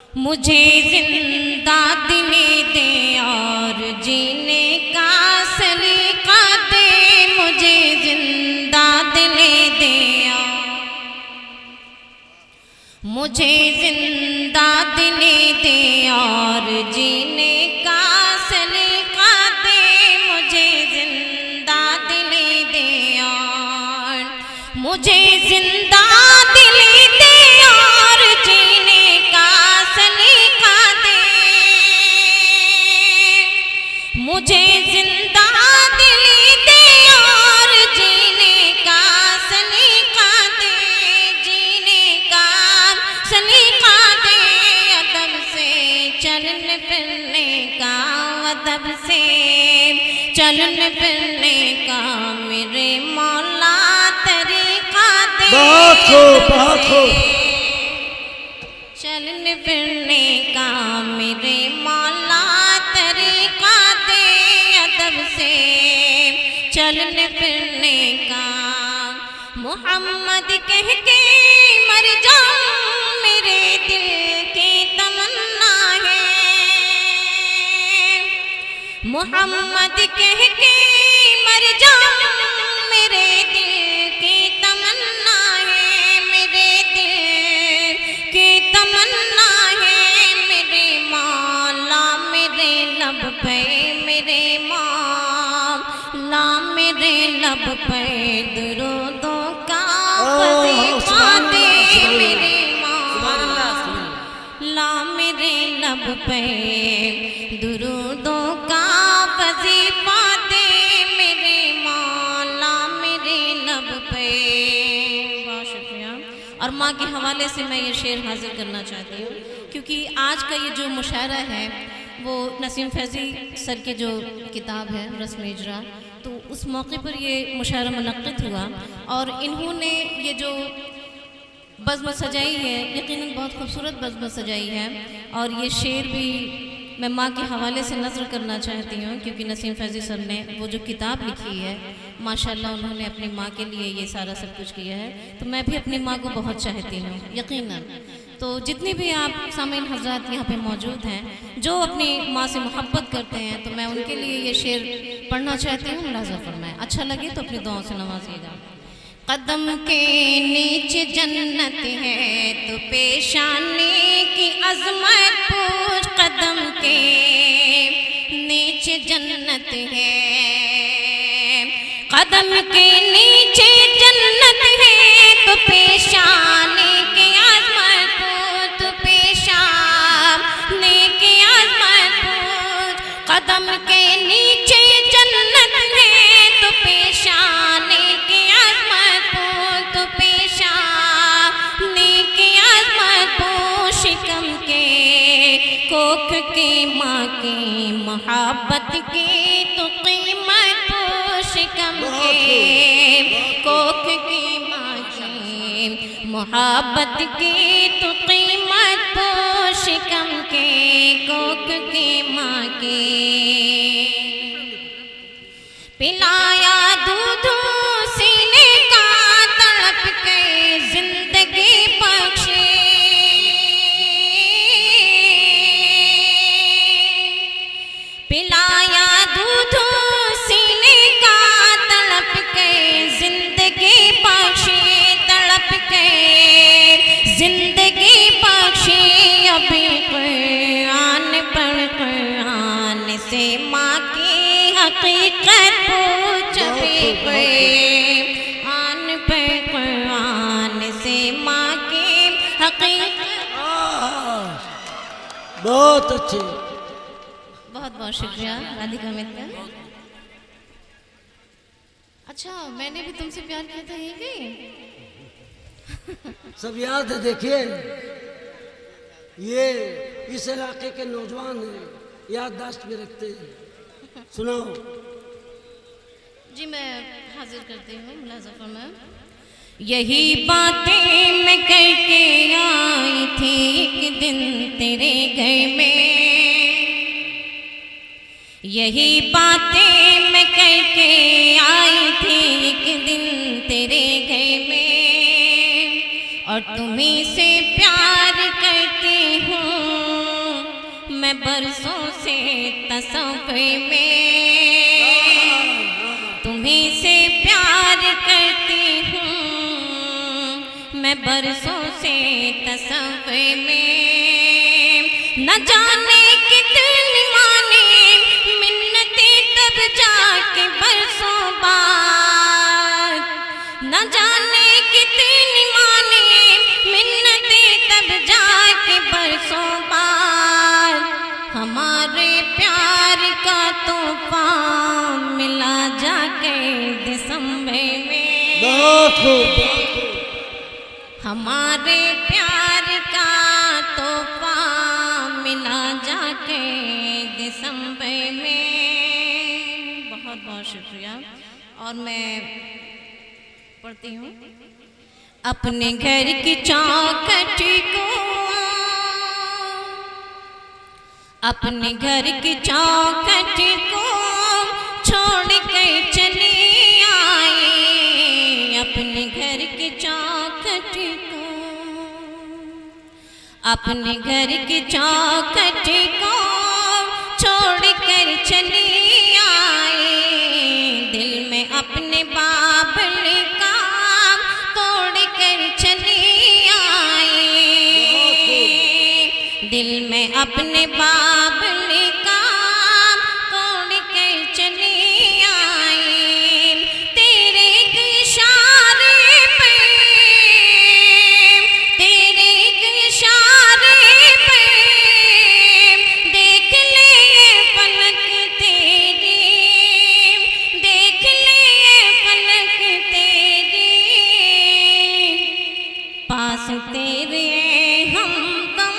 मुझे जिंदा दिले दे और जीने का सलीका दे। मुझे जिंदा दिले दे और मुझे जिंदा दिले दे और जीने का सलीका दे। मुझे जिंदा दिले दे और मुझे जिंदा दिले दे और जीने का सलीका दे। मुझे जिंदा दिले दे और जीने का सलीका दे। जीने का सलीका दे। अदब से चलने फिरने का, अदब से चलने फिरने का मेरे मौला तरीका दे। बहुत खूब। चलने फिरने का मेरे मौला तरीका दे। अदब से चलने फिरने का। मोहम्मद कह के मर जाऊं मेरे दिल की तमन्ना है। मोहम्मद कह के मर जाऊं मेरे दिल की तमन्ना है। मेरे दिल की तमन्ना है। मेरे मौला मेरे लब पे, मेरे मौला मेरे लब पे दुरूदों का वजीफा दे। मेरे मौला मेरे लब पे दुरूदों का वजीफा दे। मेरे मौला मेरे लब पे। बहुत शुक्रिया। और माँ के हवाले से मैं ये शेर हाजिर करना चाहती हूँ, क्योंकि आज का ये जो मुशायरा है वो नसीम फैज़ी सर की जो किताब है रस्म इजरा, तो उस मौके पर ये मुशायरा मुनक़्क़िद हुआ और इन्होंने ये जो बज़्म सजाई है, यकीनन बहुत खूबसूरत बज़्म सजाई है। और ये शेर भी मैं माँ के हवाले से नज़र करना चाहती हूँ, क्योंकि नसीम फैज़ी सर ने वो जो किताब लिखी है माशाल्लाह उन्होंने अपनी माँ के लिए ये सारा सब कुछ किया है। तो मैं भी अपनी माँ को बहुत चाहती हूँ यकीनन। तो जितनी भी आप सामीन हज़रात यहाँ पे मौजूद हैं जो अपनी माँ से मोहब्बत करते हैं, तो मैं उनके लिए ये शेर पढ़ना चाहती हूँ। मुलाज़ा फरमाएं, अच्छा लगे तो अपनी दुआओं से नवाजिएगा। कदम के नीचे जन्नत है तो पेशानी की अज़मत पूछ। कदम के नीचे जन्नत है, कदम के नीचे जन्नत है तो पेशानी की अज़मत पूछ। तो पेशानी की अज़मत पूछ। कदम के नीचे जन्नत है तो पेशानी की अज़मत पूछ। तो पेशानी की अज़मत पूछ। शिकम के कोख की माँ की मोहब्बत की तो कीमत पूछ। शिकम के कोख की माँ की मोहब्बत की तो कीमत पूछ। शिकम के कोख की माँ की पिलाया दूध सीने का तड़प के जिंदगी बख्शी। पिलाया दूध सीने का तड़प के जिंदगी बख्शी। तड़प के जिंदगी बख्शी। अभी कुरान पढ़ कुरान से माँ की हकीकत पूछ। अभी कुरान पढ़ कुरान से माँ की हकीकत। बहुत अच्छे। बहुत बहुत शुक्रिया राधिका मित्तल। अच्छा, मैंने भी तुमसे प्यार किया था ये गई सब याद है। देखिए ये इस इलाके के नौजवान हैं, याददाश्त भी रखते हैं। सुनाओ जी। मैं हाजिर करती हूँ मुलाज़ा फरमाएं। यही बातें मैं करके आई थी एक दिन तेरे घर में। यही बातें मैं करके आई थी एक दिन तेरे घर में। और तुम्हीं से प्यार करती हूँ मैं बरसों से तसव्वुर में तुम्हीं से प्यार करती हूँ, मैं बरसों से तसव्वुर में न जाने कितनी माने मिन्नतें तब जाके बरसों बाद, न जाने कितनी माने मिन्नतें तब जाके बरसों बाद, हमारे प्यार का तूफान मिला जाके दिसंबर में, हमारे प्यार का तूफान मिला जाके दिसंबर में। बहुत बहुत शुक्रिया। और मैं पढ़ती हूँ। अपने घर की चौखट को, अपने घर की चौखट को छोड़ कर चली आई, अपने घर की चौखट को, अपने घर की चौखट को छोड़ कर चली आई, दिल में अपने बाबल का तोड़ कर चली आई, दिल में अपने बाबल का तोड़ कर चली आई, तेरे एक इशारे पे, तेरे एक इशारे पे देख ले ये फलक तेरी, देख ले ये फलक तेरी, पास तेरे हमदम,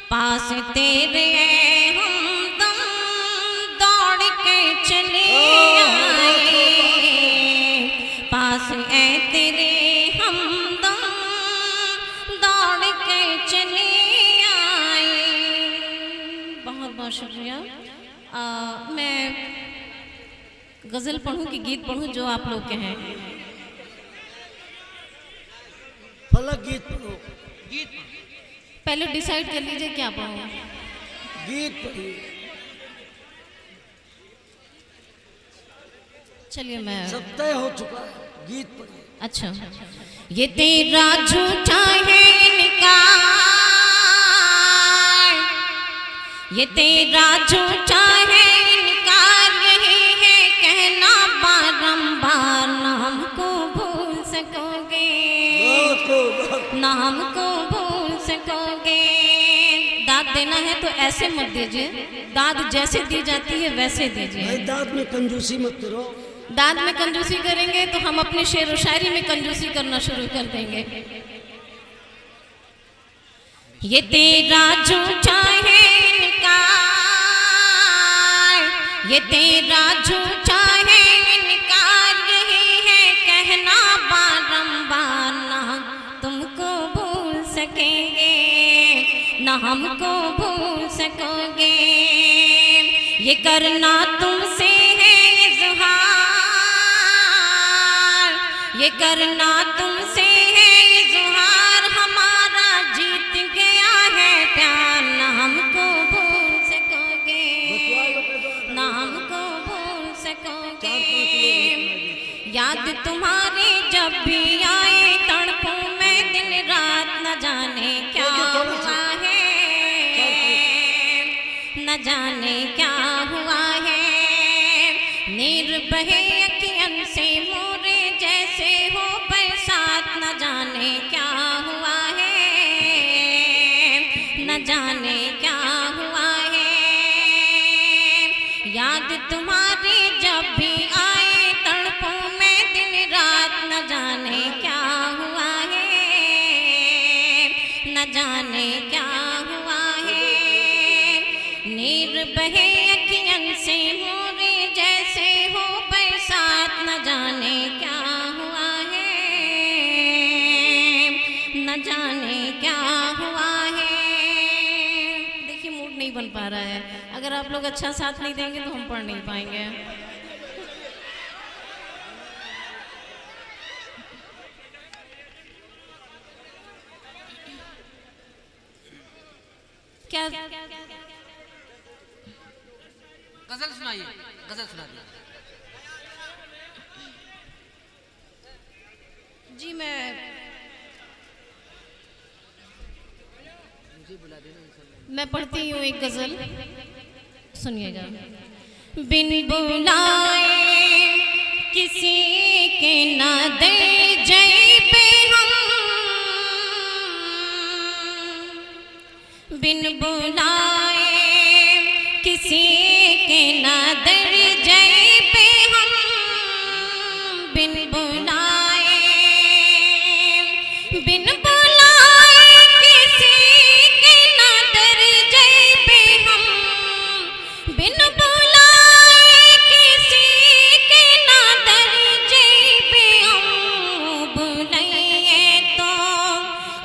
पास तेरे हमदम दौड़ के चले आए, पास ऐ तेरे हमदम दौड़ के चले आए। बहुत बहुत शुक्रिया। मैं गज़ल पढ़ूं कि गीत पढ़ूं, जो आप लोग के हैं। फलक गीत पढ़ो, गीत पहले डिसाइड कर लीजिए क्या पढ़ूं। गीत पढ़िए। चलिए मैं, सब तय हो चुका है, गीत पढ़िए। अच्छा। ये तेरा झूठा है इनकार, ये तेरा झूठा है इनकार, यही है कहना बारंबार, ना हमको भूल सकोगे, ना हमको भूल सकोगे। दाद देना है तो ऐसे मत दीजिए, दाद जैसे दी जाती है वैसे दीजिए। भाई दाद में कंजूसी मत करो। दाद में कंजूसी करेंगे तो हम अपने शेर व शायरी में कंजूसी करना शुरू कर देंगे। ये तेरा झूठा है इनकार, ये तेरा झूठा है इनकार, यही है कहना बारंबार, ना तुमको भूल सकेंगे, ना हमको भूल सकोगे। ये करना तुमसे है इज़हार, ये करना तुमसे है इज़हार, हमारा जीत गया है प्यार, ना हमको भूल सकोगे, ना हमको भूल सकोगे। याद तुम्हारी जब भी आए तड़पूं मैं दिन रात, न जाने क्या हुआ है, न जाने क्या हुआ है। नीर बहे अखियन से मोरे जैसे हो बरसात, न जाने क्या हुआ है, न जाने क्या हुआ है। याद तुम्हारी जब भी आए तड़पूं मैं दिन रात, न जाने क्या हुआ है, न जाने क्या हुआ है। नीर बहे अखियन से मोरे जैसे हो बरसात, न जाने क्या हुआ है, न जाने क्या हुआ है। देखिए मूड नहीं बन पा रहा है, अगर आप लोग अच्छा साथ नहीं देंगे तो हम पढ़ नहीं पाएंगे। क्या गजल सुनाइए, गजल सुना दिया। जी मैं मुझे बुला देना इंशाल्लाह। मैं पढ़ती हूँ एक गजल, सुनिएगा। बिन बुलाए किसी के ना दे जय पे हम, बिन बुलाए किसी के ना दर जय पे हम, बिन बुलाए, बिन बुलाए किसी के ना दर जय पे हम, बिन बुलाए किसी के ना दर जय पे हम, बुलाइए तो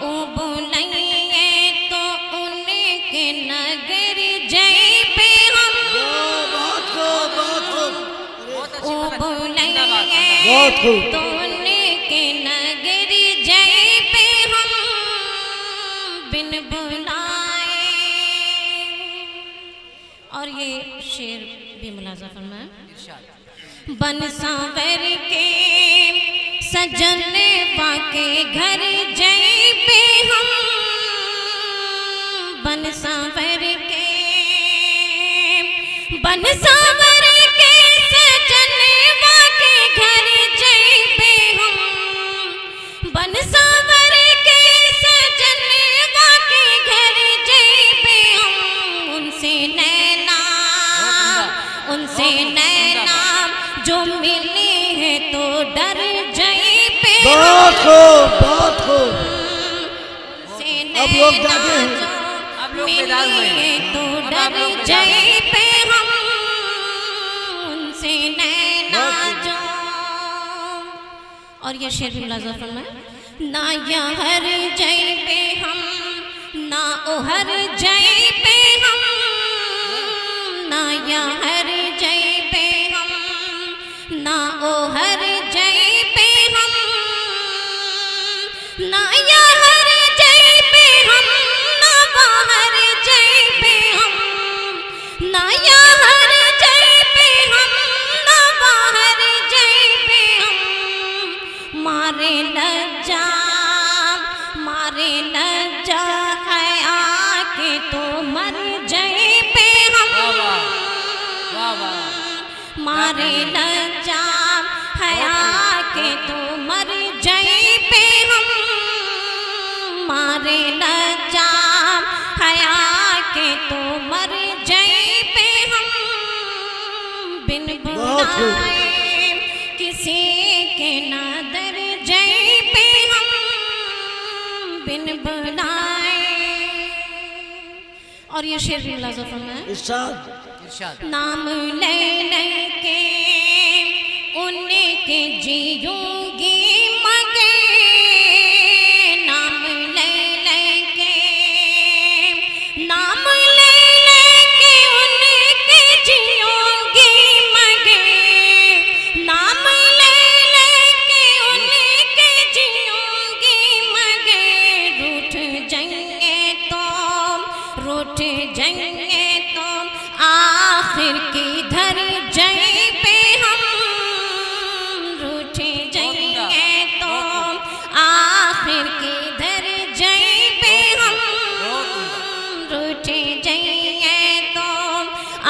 ओ बुलाइए तो उनके नगर जय पे हम, बहुत खूब, बहुत खूब, बहुत अच्छी ओ बात है। बुलाइए बहुत खूब। तो उनके नगर जय पे हम, बिन बुलाए। और ये शेर भी मुलाजा फरमाया। इरशाद। बन सांवर के सजन बाके घर जय पे हम, बन सांवर के, बन सांवर के सजन बाके घर जय पे हम, बन सांवर के सजन बाके घर जय पे हम, उनसे नैना, उनसे नैना जो मिली है तो डर जय पे बहुत खूब, बहुत खूब। उनसे अब लोग नैना जागे हैं। जो अब लोग बेदार हुए मिली है हैं। तो अब आप डर लोग बेदार जय हैं। पे हम, उनसे नैना जो। और ये शेर भी मुलाजा फरमाया। ना यहर जय पे हम, ना ओहर जय पे हम, ना यहर जय पे हम, ना ओहर जय पे हम, ना यहर जय पे हम, ना बाहर जय पे हम, ना यहर जय पे हम, ना बाहर जय पे हम, मारे लज्जा, मारे लज्जा है आके तो मर जय पे हम, वाह वाह, वाह वाह। मारे लज्जा हया के तो मर जय पे हम, मारे लज्जा हया के तो मर जय पे हम, बिन बहुत खूब। बुलाए किसी के ना दर जय पे हम, बिन बुलाए। और ये शेर भी मुलाजा फरमाया। इरशाद। इरशाद। नाम ले लेके उनके जीऊंगी मगे, नाम ले लेके, नाम ले लेके उनके जीऊंगी मगे, नाम ले लेके उनके जीऊंगी मगे, रूठ जाएंगे तो, रूठ जाएंगे तो आखिर किधर जय पे हम, रूठ जाएंगे तो आखिर किधर जय पे हम, रूठ जाएंगे तो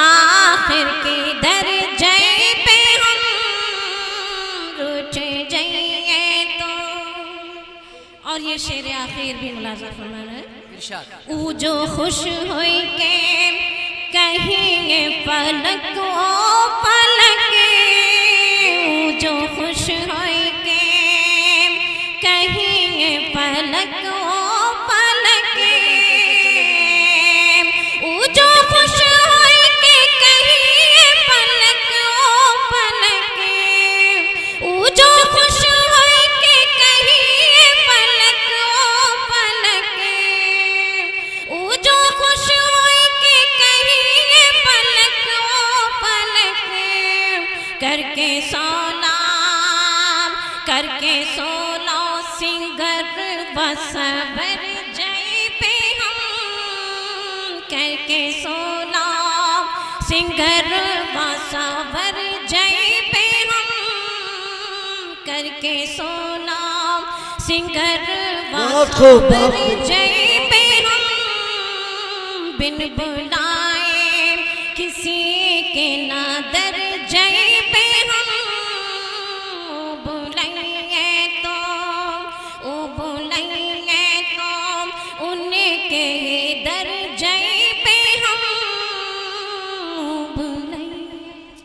आखिर किधर जय पे हम, रूठ जाएंगे तो। और ये शेर आखिर भी मुलाजा फरमाना है। इरशाद। ऊ जो खुश होई के कहेंगे पलक ओ पलक, ऊ जो खुश होई के कहेंगे पलक ओ पलक, ऊ जो खुश होई के कहेंगे पलक ओ पलक, ऊ जो खुश होई के कहेंगे पलक ओ पलक, ऊ जो खुश होई के कहेंगे पलक ओ पलक, करके सोनाम, करके सोना सिंगर बसवर जय पे हम, करके सोना सिंगर वासावर जय पे हम करके सोना सिंगर बहुत खूब, बहुत वासावर खूब। जय पे हम बिन बुलाए किसी के ना दर जय